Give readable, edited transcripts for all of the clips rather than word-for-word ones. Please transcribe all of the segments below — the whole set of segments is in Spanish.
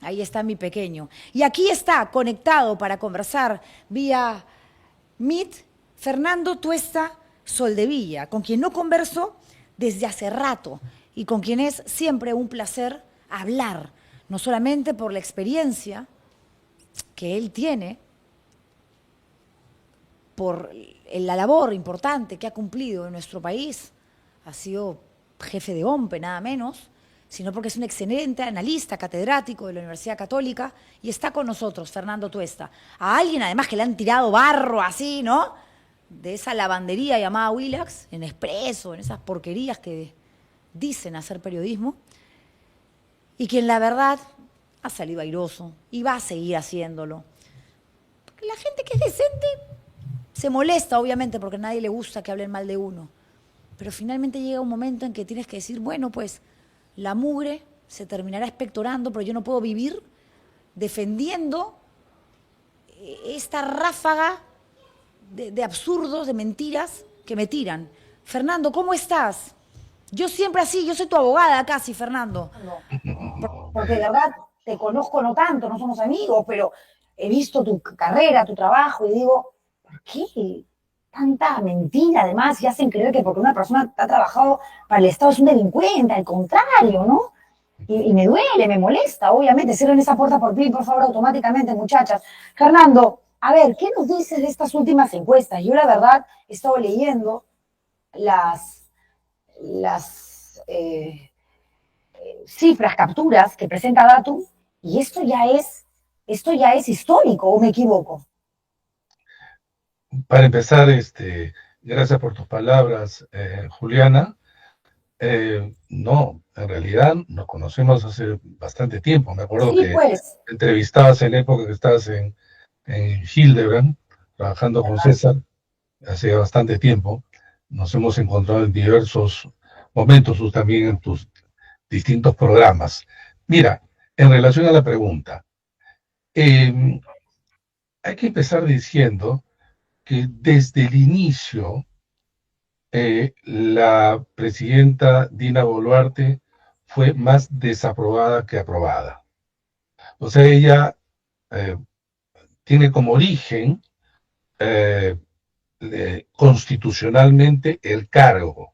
Ahí está mi pequeño. Y aquí está conectado para conversar vía Meet Fernando Tuesta Soldevilla, con quien no converso desde hace rato y con quien es siempre un placer hablar, no solamente por la experiencia que él tiene, por la labor importante que ha cumplido en nuestro país, ha sido jefe de OMPE, nada menos, sino porque es un excelente analista, catedrático de la Universidad Católica, y está con nosotros, Fernando Tuesta. A alguien además que le han tirado barro así, ¿no? De esa lavandería llamada Willax, en Expreso, en esas porquerías que dicen hacer periodismo, y quien la verdad ha salido airoso y va a seguir haciéndolo. Porque la gente que es decente se molesta, obviamente, porque a nadie le gusta que hablen mal de uno. Pero finalmente llega un momento en que tienes que decir, bueno, pues la mugre se terminará expectorando, pero yo no puedo vivir defendiendo esta ráfaga de absurdos, de mentiras que me tiran. Fernando, ¿cómo estás? Yo siempre así, yo soy tu abogada casi, Fernando. Porque de verdad te conozco no tanto, no somos amigos, pero he visto tu carrera, tu trabajo y digo, ¿por qué tanta mentira además y hacen creer que porque una persona ha trabajado para el Estado es un delincuente? Al contrario, ¿no? Y me duele, me molesta, obviamente. Cierren esa puerta por fin, por favor, automáticamente, muchachas. Fernando, a ver, ¿qué nos dices de estas últimas encuestas? Yo la verdad he estado leyendo las cifras, capturas que presenta Datum, y esto ya es histórico, ¿o me equivoco? Para empezar, gracias por tus palabras, Juliana. No, en realidad nos conocemos hace bastante tiempo. Me acuerdo Sí, que pues. te entrevistabas en la época que estabas en Hildebrand, trabajando con César, hace bastante tiempo. Nos hemos encontrado en diversos momentos, tú también en tus distintos programas. Mira, en relación a la pregunta, eh, hay que empezar diciendo que desde el inicio la presidenta Dina Boluarte fue más desaprobada que aprobada. O sea, ella eh, tiene como origen eh, constitucionalmente el cargo,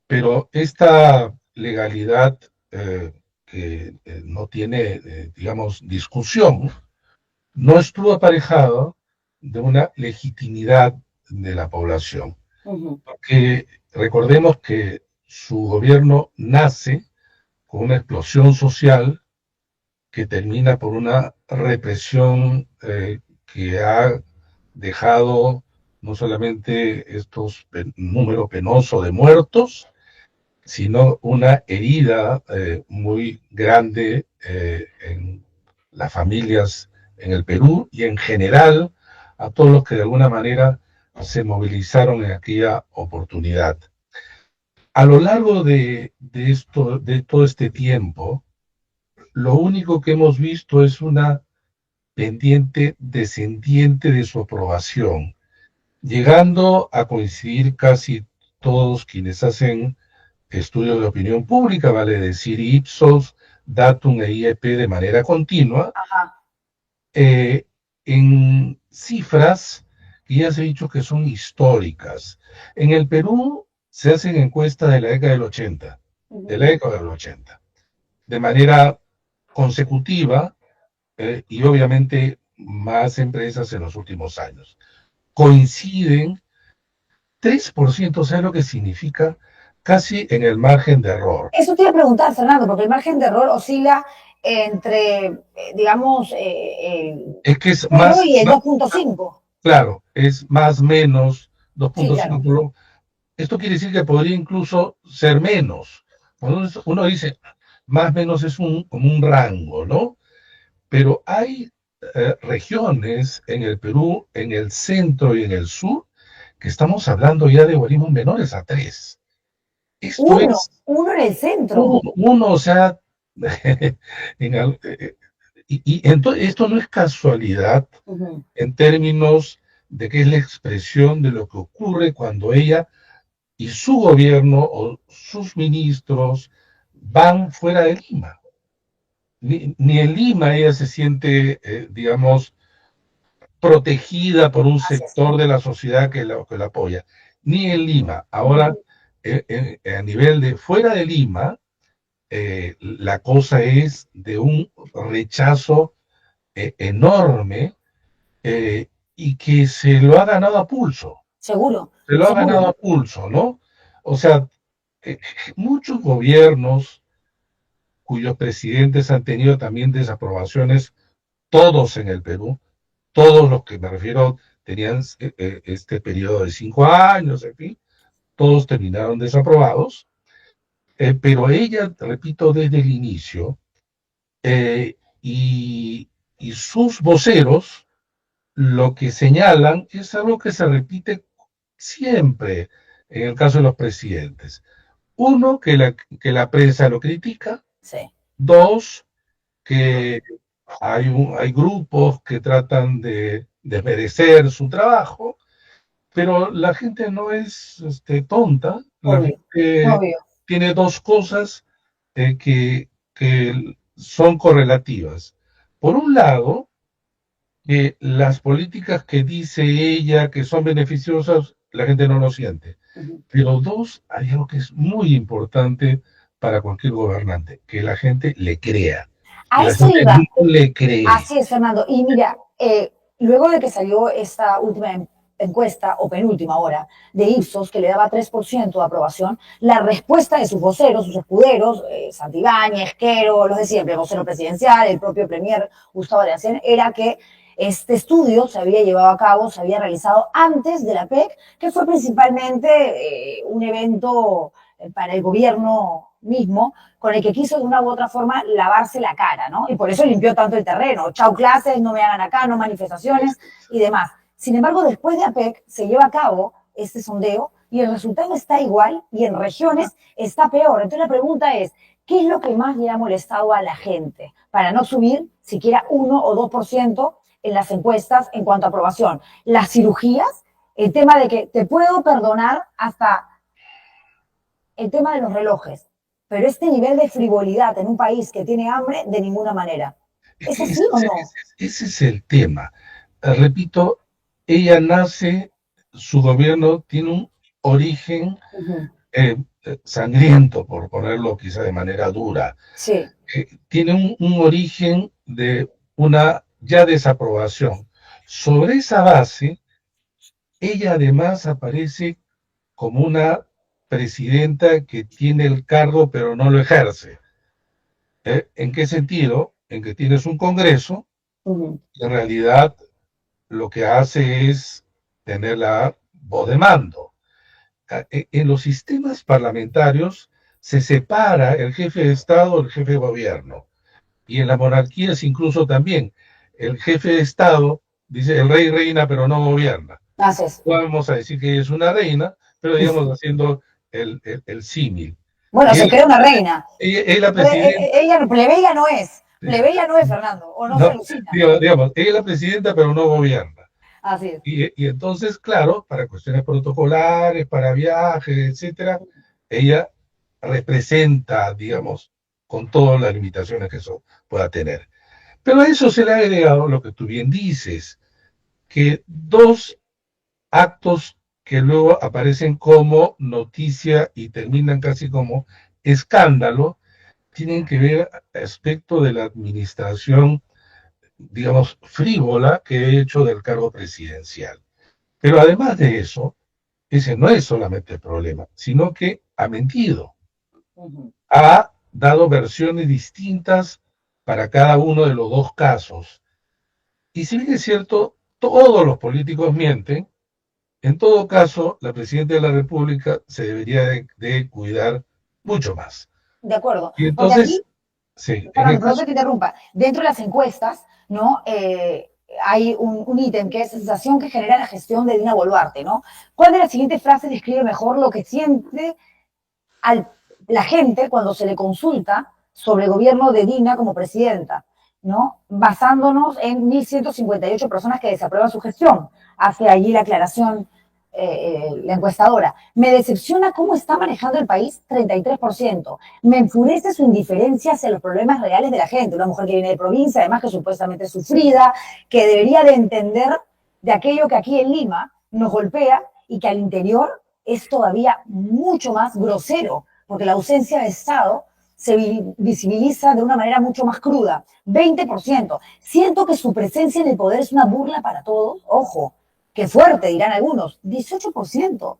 pero esta legalidad que no tiene, digamos, discusión, no estuvo aparejada de una legitimidad de la población. Uh -huh. Porque recordemos que su gobierno nace con una explosión social que termina por una represión que ha dejado no solamente estos números penosos de muertos, sino una herida muy grande en las familias en el Perú y en general a todos los que de alguna manera se movilizaron en aquella oportunidad. A lo largo de todo este tiempo, lo único que hemos visto es una pendiente descendiente de su aprobación, llegando a coincidir casi todos quienes hacen estudios de opinión pública, vale decir Ipsos, Datum e IEP de manera continua, Ajá. eh, en cifras que ya se ha dicho que son históricas. En el Perú se hacen encuestas de la década del 80, Uh de -huh. la década del 80, de manera consecutiva y obviamente más empresas en los últimos años. Coinciden 3%, ¿sabes lo que significa? Casi en el margen de error. Eso te iba a preguntar, Fernando, porque el margen de error oscila entre, digamos, el Es que es 0 más, y el 2.5. claro, es más menos Sí, claro. 2.5. Esto quiere decir que podría incluso ser menos. Entonces, uno dice, más o menos es como un rango, ¿no? Pero hay regiones en el Perú, en el centro y en el sur, que estamos hablando ya de algoritmos menores a 3. Esto Uno en el centro. uno, o sea, en, entonces, esto no es casualidad Uh -huh. en términos de que es la expresión de lo que ocurre cuando ella y su gobierno o sus ministros van fuera de Lima. ni en Lima ella se siente, digamos, protegida por un Así es. sector de la sociedad que la apoya, ni en Lima. Ahora, Ujú. a nivel de fuera de Lima, la cosa es de un rechazo enorme, y que se lo ha ganado a pulso, Seguro, se lo ha seguro. ganado a pulso, ¿no? O sea, eh, muchos gobiernos cuyos presidentes han tenido también desaprobaciones, todos en el Perú, todos los que me refiero tenían este periodo de 5 años, en fin, todos terminaron desaprobados, pero ella, repito, desde el inicio, y sus voceros lo que señalan es algo que se repite siempre en el caso de los presidentes. Uno, que la prensa lo critica. Sí. Dos, que hay grupos que tratan de desmerecer su trabajo, pero la gente no es tonta, la Obvio, gente obvio. tiene dos cosas que son correlativas. Por un lado, que las políticas que dice ella que son beneficiosas, la gente no lo siente. Ujú. Pero dos, hay algo que es muy importante para cualquier gobernante, que la gente le crea. Y A la eso gente iba. no le cree. Así es, Fernando. Y mira, luego de que salió esta última encuesta, o penúltima ahora, de Ipsos, que le daba 3% de aprobación, la respuesta de sus voceros, sus escuderos, Santibáñez, Quero, los de siempre, vocero presidencial, el propio premier Gustavo Alacén, era que este estudio se había llevado a cabo, se había realizado antes de la PEC, que fue principalmente un evento para el gobierno mismo, con el que quiso de una u otra forma lavarse la cara, ¿no? Y por eso limpió tanto el terreno. Chau clases, no me hagan acá, no manifestaciones y demás. Sin embargo, después de APEC se lleva a cabo este sondeo y el resultado está igual y en regiones está peor. Entonces la pregunta es, ¿qué es lo que más le ha molestado a la gente para no subir siquiera 1 o 2% en las encuestas en cuanto a aprobación? Las cirugías, el tema de que te puedo perdonar hasta el tema de los relojes, pero este nivel de frivolidad en un país que tiene hambre, de ninguna manera. Es ¿Es que así o no? ese es el tema. Repito, ella nace, su gobierno tiene un origen Ujú. sangriento, por ponerlo quizá de manera dura. Sí. Tiene un origen de una ya desaprobación. Sobre esa base, ella además aparece como una presidenta que tiene el cargo pero no lo ejerce. ¿En qué sentido? En que tienes un Congreso Ujú. y en realidad lo que hace es tener la voz de mando. En los sistemas parlamentarios se separa el jefe de Estado del jefe de gobierno. Y en las monarquías incluso también. El jefe de Estado dice el rey reina pero no gobierna. Haces. Vamos a decir que ella es una reina, pero digamos haciendo el símil. Bueno, Y se crea una reina. ella es la presidenta, Ella, plebeya no es, Fernando, o no se no, alucina. digamos, ella es la presidenta pero no gobierna. Así es. Y entonces, claro, para cuestiones protocolares, para viajes, etcétera, ella representa, digamos, con todas las limitaciones que eso pueda tener. Pero a eso se le ha agregado lo que tú bien dices, que dos actos que luego aparecen como noticia y terminan casi como escándalo, tienen que ver aspecto de la administración, digamos, frívola que he hecho del cargo presidencial. Pero además de eso, ese no es solamente el problema, sino que ha mentido, Ujú. ha dado versiones distintas para cada uno de los dos casos. Y si bien es cierto, todos los políticos mienten, en todo caso, la presidenta de la República se debería de cuidar mucho más. De acuerdo. Y Porque entonces, aquí, sí, en el Fernando, perdón caso, que te interrumpa, dentro de las encuestas, ¿no? Hay un ítem que es sensación que genera la gestión de Dina Boluarte, ¿no? ¿Cuál de las siguientes frases describe mejor lo que siente a la gente cuando se le consulta sobre el gobierno de Dina como presidenta, ¿no? Basándonos en 1.158 personas que desaprueban su gestión? Hace allí la aclaración la encuestadora. Me decepciona cómo está manejando el país, 33%. Me enfurece su indiferencia hacia los problemas reales de la gente. Una mujer que viene de provincia, además que supuestamente es sufrida, que debería de entender de aquello que aquí en Lima nos golpea y que al interior es todavía mucho más grosero, porque la ausencia de Estado se visibiliza de una manera mucho más cruda. 20%. Siento que su presencia en el poder es una burla para todos. Ojo, qué fuerte, dirán algunos. 18%.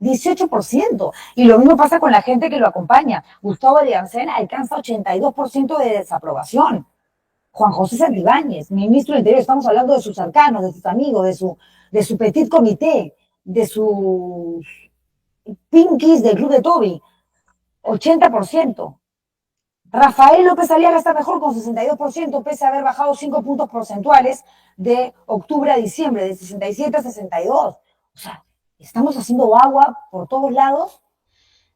18%. Y lo mismo pasa con la gente que lo acompaña. Gustavo Alliancén alcanza 82% de desaprobación. Juan José Santibáñez, ministro del Interior, estamos hablando de sus cercanos, de sus amigos, de su petit comité, de sus pinkies del Club de Toby, 80%. Rafael López Aliaga está mejor con 62%, pese a haber bajado 5 puntos porcentuales de octubre a diciembre, de 67 a 62. O sea, estamos haciendo agua por todos lados.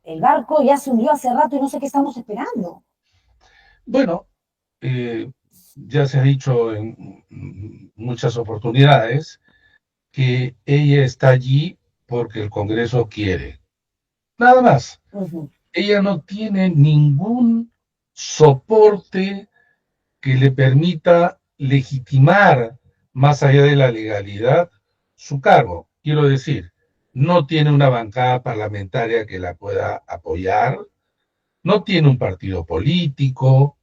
El barco ya se hundió hace rato y no sé qué estamos esperando. Bueno, ya se ha dicho en muchas oportunidades que ella está allí porque el Congreso quiere. Nada más. Ella no tiene ningún soporte que le permita legitimar, más allá de la legalidad, su cargo. Quiero decir, no tiene una bancada parlamentaria que la pueda apoyar, no tiene un partido político,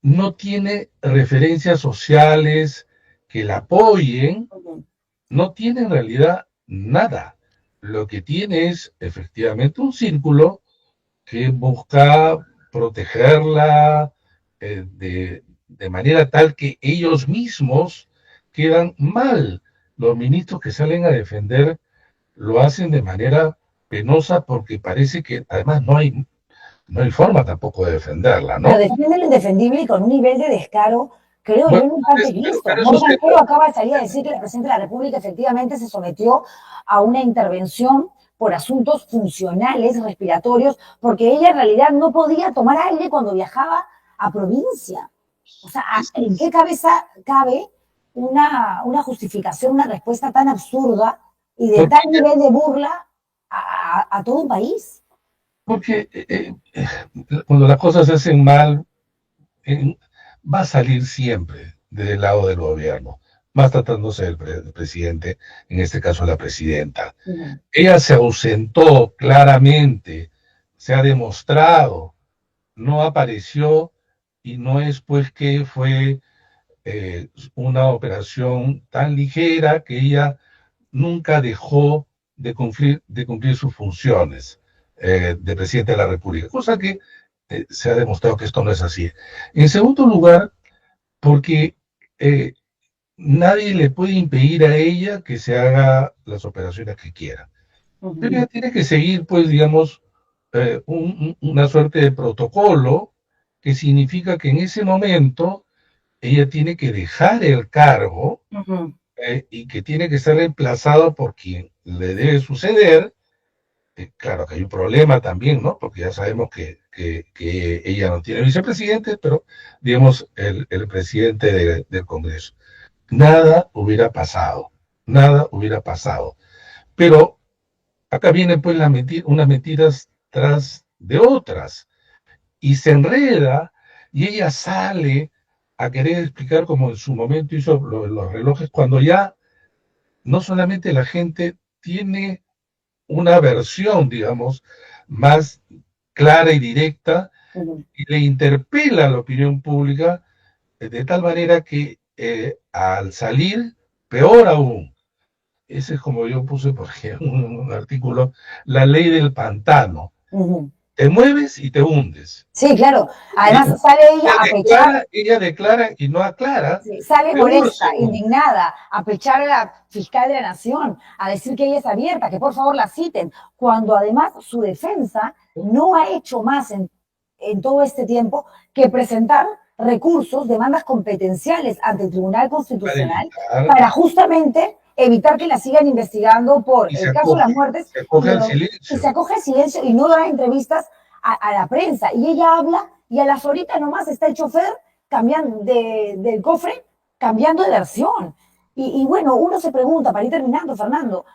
no tiene referencias sociales que la apoyen, no tiene en realidad nada. Lo que tiene es efectivamente un círculo que busca protegerla de manera tal que ellos mismos quedan mal. Los ministros que salen a defender lo hacen de manera penosa porque parece que además no hay forma tampoco de defenderla, ¿no? Pero defienden lo indefendible y con un nivel de descaro, creo yo, Bueno, nunca antes visto. pero eso Morgan Creo acaba de salir a decir que la presidenta de la República efectivamente se sometió a una intervención por asuntos funcionales, respiratorios, porque ella en realidad no podía tomar aire cuando viajaba a provincia. O sea, ¿en qué cabeza cabe una justificación, una respuesta tan absurda y de tal nivel de burla a todo un país? Porque cuando las cosas se hacen mal, va a salir siempre del lado del gobierno, más tratándose del presidente, en este caso la presidenta. Ella se ausentó claramente, se ha demostrado, no apareció y no es pues que fue una operación tan ligera que ella nunca dejó de cumplir sus funciones de presidente de la República, cosa que se ha demostrado que esto no es así. En segundo lugar, porque nadie le puede impedir a ella que se haga las operaciones que quiera. Pero ella tiene que seguir, pues, digamos, una suerte de protocolo que significa que en ese momento ella tiene que dejar el cargo y que tiene que ser reemplazado por quien le debe suceder. Claro que hay un problema también, ¿no? Porque ya sabemos que ella no tiene vicepresidente, pero digamos el presidente del Congreso. Nada hubiera pasado, nada hubiera pasado. Pero acá vienen pues unas mentiras tras de otras y se enreda y ella sale a querer explicar como en su momento hizo los relojes, cuando ya no solamente la gente tiene una versión, digamos, más clara y directa y le interpela a la opinión pública de tal manera que al salir, peor aún, ese es como yo puse por ejemplo un artículo, la ley del pantano. Te mueves y te hundes. Sí, claro. Además sale ella a pechar. Ella declara y no aclara. Sí, sale molesta, indignada, a pechar a la fiscal de la Nación, a decir que ella es abierta, que por favor la citen, cuando además su defensa no ha hecho más en todo este tiempo que presentar recursos, demandas competenciales ante el Tribunal Constitucional para justamente evitar que la sigan investigando por el caso de las muertes y se acoge al silencio y no da entrevistas a la prensa. Y ella habla y a las horitas nomás está el chofer cambiando del cofre, cambiando de versión. Y bueno, uno se pregunta, para ir terminando, Fernando,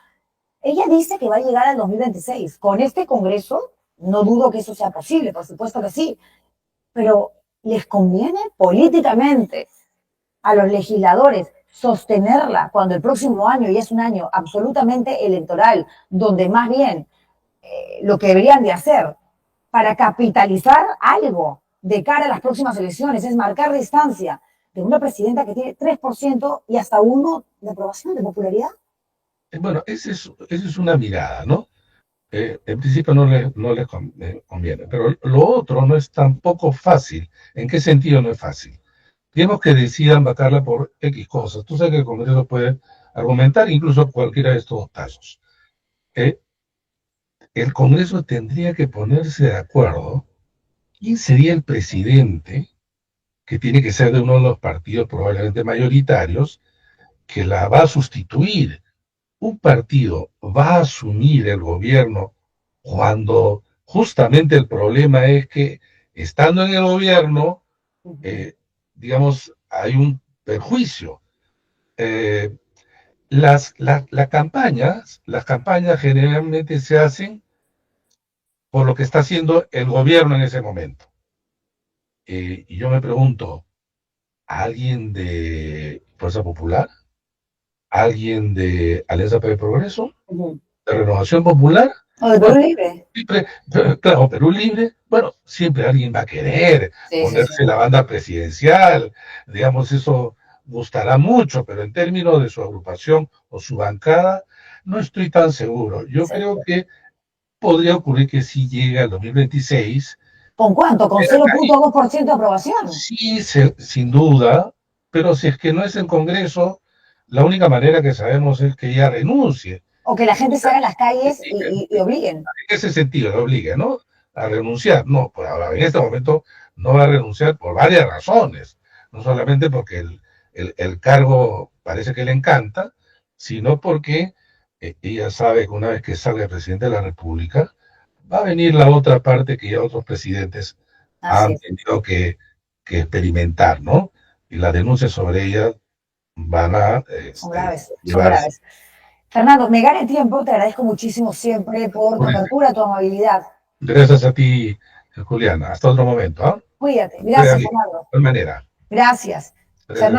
Ella dice que va a llegar al 2026. Con este Congreso, no dudo que eso sea posible, por supuesto que sí, pero les conviene políticamente a los legisladores sostenerla cuando el próximo año ya es un año absolutamente electoral, donde más bien lo que deberían de hacer para capitalizar algo de cara a las próximas elecciones es marcar distancia de una presidenta que tiene 3% y hasta 1% de aprobación, de popularidad. Bueno, esa es una mirada, ¿no? En principio no le conviene, pero lo otro no es tampoco fácil. ¿En qué sentido no es fácil? Digamos que decidan vacarla por X cosas. Tú sabes que el Congreso puede argumentar incluso cualquiera de estos casos. Eh, el Congreso tendría que ponerse de acuerdo quién sería el presidente, que tiene que ser de uno de los partidos probablemente mayoritarios, que la va a sustituir. Un partido va a asumir el gobierno cuando justamente el problema es que estando en el gobierno, eh, digamos, hay un perjuicio. Eh, las campañas generalmente se hacen por lo que está haciendo el gobierno en ese momento. Y yo me pregunto, ¿alguien de Fuerza Popular? ¿Alguien de Alianza para el Progreso? ¿De Renovación Popular? O de Perú Libre. Siempre, claro, Perú Libre, bueno, siempre alguien va a querer ponerse la banda presidencial, digamos, eso gustará mucho, pero en términos de su agrupación o su bancada, no estoy tan seguro. Yo creo que podría ocurrir que sí llegue al 2026. ¿Con cuánto? ¿Con 0.2% de aprobación? Sí, sin duda, pero si es que no es en Congreso, la única manera que sabemos es que ella renuncie. O que la gente salga a las calles y obliguen. En ese sentido, le obligue, ¿no? A renunciar. No, pues ahora en este momento no va a renunciar por varias razones. No solamente porque el cargo parece que le encanta, sino porque ella sabe que una vez que salga el presidente de la República, va a venir la otra parte que ya otros presidentes han tenido que experimentar, ¿no? Y las denuncias sobre ella van a son graves, son graves. Fernando, me gane tiempo, te agradezco muchísimo siempre por tu apertura, tu amabilidad. Gracias a ti, Juliana. Hasta otro momento. ¿eh? Cuídate. Gracias, Fernando. De tal manera. Gracias. Fernando.